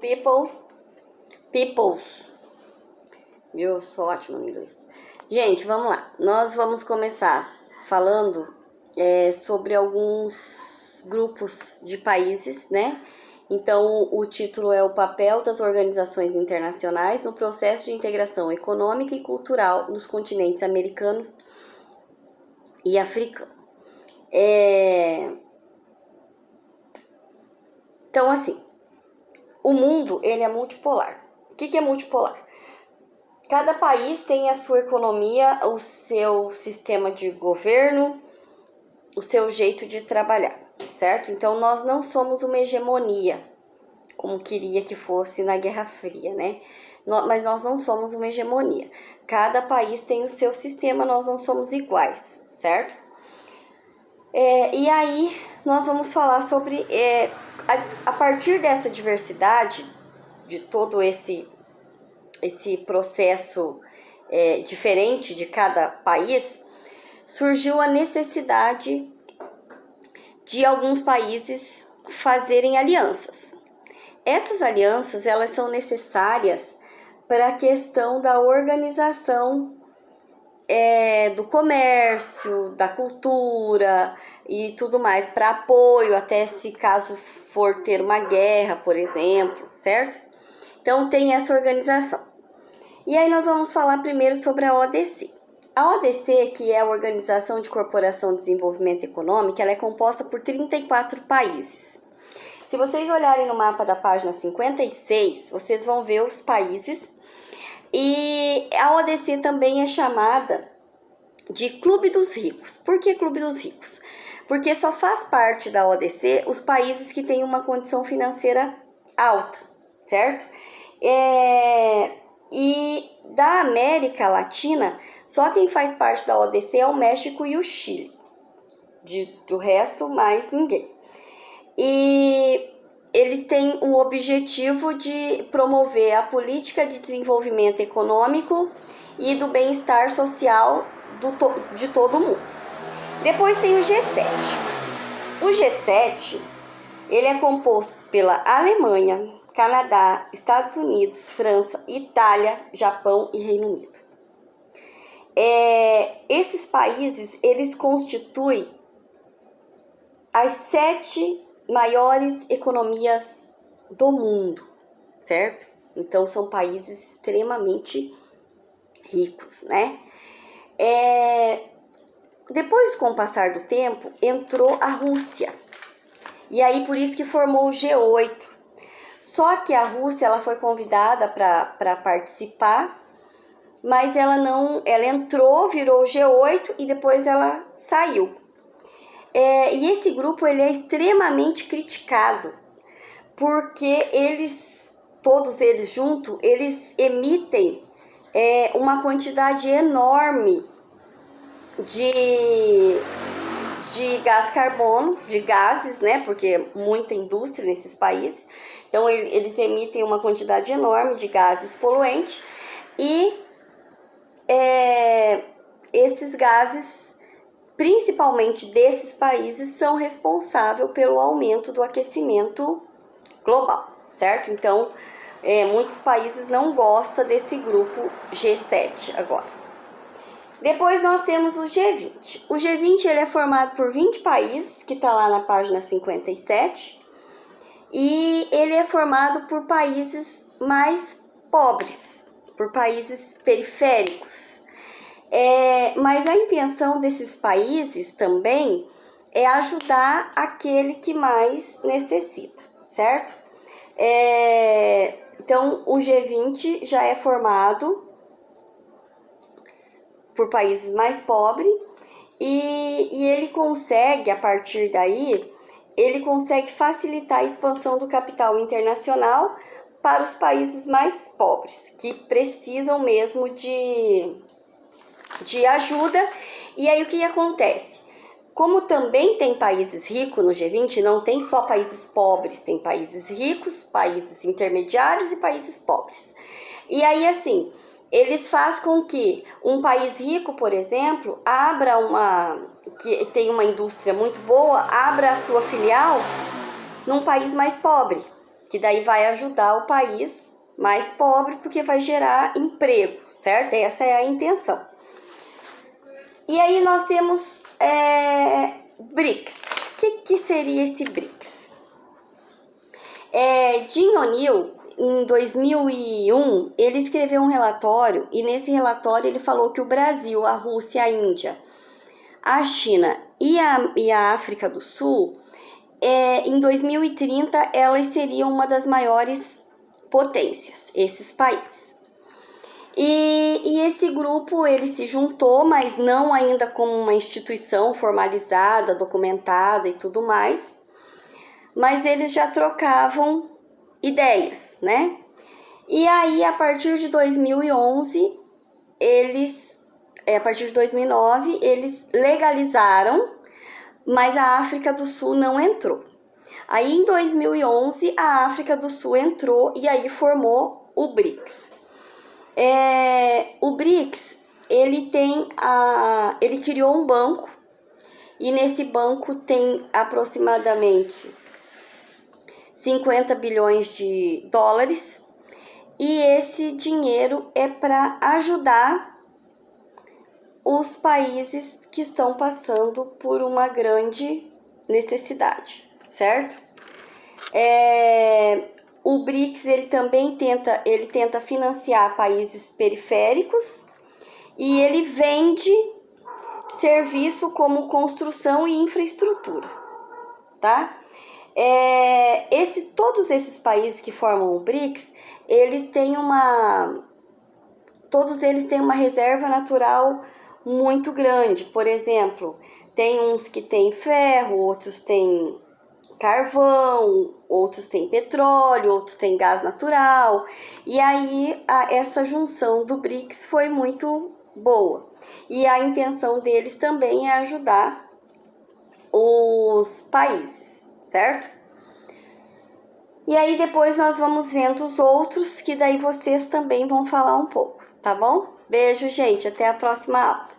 people, peoples. Eu sou ótima no inglês. Gente, vamos lá. Nós vamos começar falando sobre alguns grupos de países, né? Então, o título é o papel das organizações internacionais no processo de integração econômica e cultural nos continentes americano e africano. Então, assim, o mundo, ele é multipolar. O que é multipolar? Cada país tem a sua economia, o seu sistema de governo, o seu jeito de trabalhar, certo? Então, nós não somos uma hegemonia, como queria que fosse na Guerra Fria, né? Mas nós não somos uma hegemonia. Cada país tem o seu sistema, nós não somos iguais, certo? E aí, nós vamos falar sobre, a partir dessa diversidade, de todo esse processo diferente de cada país, surgiu a necessidade de alguns países fazerem alianças. Essas alianças, elas são necessárias para a questão da organização do comércio, da cultura e tudo mais, para apoio, até se caso for ter uma guerra, por exemplo, certo? Então, tem essa organização. E aí nós vamos falar primeiro sobre a ODC. A ODC, que é a Organização de Cooperação e Desenvolvimento Econômico, ela é composta por 34 países. Se vocês olharem no mapa da página 56, vocês vão ver os países. E a ODC também é chamada de Clube dos Ricos. Por que Clube dos Ricos? Porque só faz parte da ODC os países que têm uma condição financeira alta, certo? E da América Latina, só quem faz parte da ODC é o México e o Chile. Do resto, mais ninguém. E eles têm o objetivo de promover a política de desenvolvimento econômico e do bem-estar social de todo mundo. Depois tem o G7. O G7, ele é composto pela Alemanha, Canadá, Estados Unidos, França, Itália, Japão e Reino Unido. Esses países, eles constituem as 7 maiores economias do mundo, certo? Então, são países extremamente ricos, né? Depois, com o passar do tempo, entrou a Rússia. E aí, por isso que formou o G8. Só que a Rússia, ela foi convidada para participar, mas ela entrou, virou o G8 e depois ela saiu. E esse grupo, ele é extremamente criticado, porque todos eles juntos, eles emitem uma quantidade enorme de gás carbono, de gases, né? Porque muita indústria nesses países. Então, eles emitem uma quantidade enorme de gases poluentes e esses gases, principalmente desses países, são responsáveis pelo aumento do aquecimento global, certo? Então, muitos países não gostam desse grupo G7 agora. Depois nós temos o G20. O G20, ele é formado por 20 países, que está lá na página 57, e ele é formado por países mais pobres, por países periféricos. Mas a intenção desses países também é ajudar aquele que mais necessita, certo? Então, o G20 já é formado por países mais pobres e ele consegue, a partir daí, ele consegue facilitar a expansão do capital internacional para os países mais pobres, que precisam mesmo de ajuda. E aí o que acontece? Como também tem países ricos no G20, não tem só países pobres, tem países ricos, países intermediários e países pobres. E aí, assim, eles fazem com que um país rico, por exemplo, que tem uma indústria muito boa, abra a sua filial num país mais pobre, que daí vai ajudar o país mais pobre, porque vai gerar emprego, certo? Essa é a intenção. E aí nós temos BRICS. O que seria esse BRICS? Jim O'Neill, em 2001, ele escreveu um relatório, e nesse relatório ele falou que o Brasil, a Rússia, a Índia, a China e a África do Sul, em 2030, elas seriam uma das maiores potências, esses países. E esse grupo, ele se juntou, mas não ainda como uma instituição formalizada, documentada e tudo mais, mas eles já trocavam ideias, né? E aí, a partir de 2011, a partir de 2009, eles legalizaram, mas a África do Sul não entrou. Aí, em 2011, a África do Sul entrou e aí formou o BRICS. O BRICS, ele criou um banco, e nesse banco tem aproximadamente 50 bilhões de dólares, e esse dinheiro é para ajudar os países que estão passando por uma grande necessidade, certo? O BRICS, ele também tenta financiar países periféricos, e ele vende serviço como construção e infraestrutura, tá? Todos esses países que formam o BRICS, todos eles têm uma reserva natural muito grande. Por exemplo, tem uns que têm ferro, outros têm carvão, outros têm petróleo, outros têm gás natural. E aí essa junção do BRICS foi muito boa. E a intenção deles também é ajudar os países, certo? E aí depois nós vamos vendo os outros, que daí vocês também vão falar um pouco, tá bom? Beijo, gente, até a próxima aula.